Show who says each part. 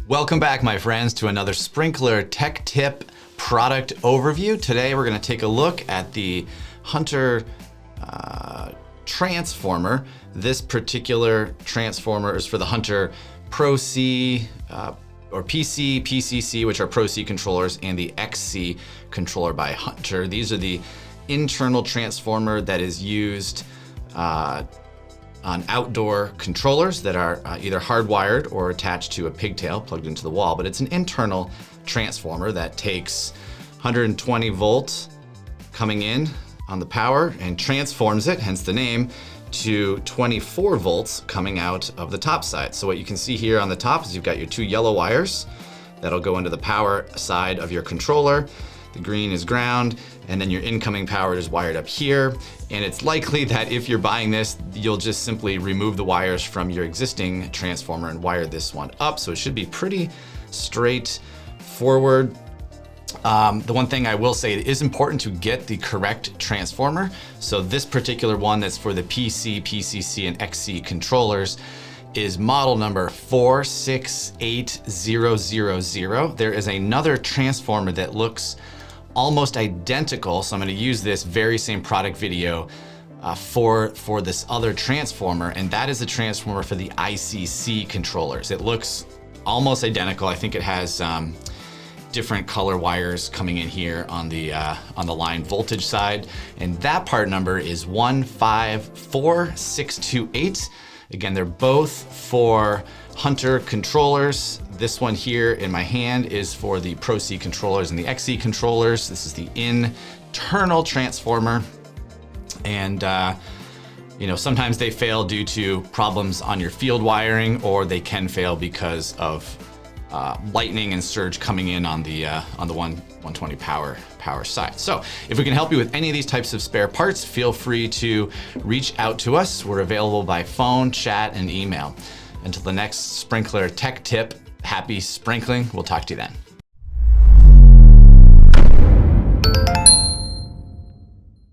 Speaker 1: Welcome back, my friends, to another Sprinkler Tech Tip product overview. Today we're going to take a look at the Hunter transformer. This particular transformer is for the Hunter Pro C or PC, PCC, which are Pro C controllers, and the XC controller by Hunter. These are the internal transformer that is used on outdoor controllers that are either hardwired or attached to a pigtail plugged into the wall, but it's an internal transformer that takes 120 volts coming in on the power and transforms it, hence the name, to 24 volts coming out of the top side. So what you can see here on the top is you've got your two yellow wires that'll go into the power side of your controller. The green is ground, and then your incoming power is wired up here. And it's likely that if you're buying this, you'll just simply remove the wires from your existing transformer and wire this one up. So it should be pretty straightforward. The one thing I will say, it is important to get the correct transformer. So this particular one that's for the PC, PCC, and XC controllers is model number 468000. There is another transformer that looks almost identical, so I'm going to use this very same product video for this other transformer, and that is the transformer for the ICC controllers. It looks almost identical. I think it has different color wires coming in here on the line voltage side, and that part number is 154628. Again, they're both for Hunter controllers. This one here in my hand is for the Pro C controllers and the XC controllers. This is the internal transformer. And sometimes they fail due to problems on your field wiring, or they can fail because of lightning and surge coming in on the 120 power side. So if we can help you with any of these types of spare parts, feel free to reach out to us. We're available by phone, chat, and email. Until the next Sprinkler Tech Tip, happy sprinkling. We'll talk to you then.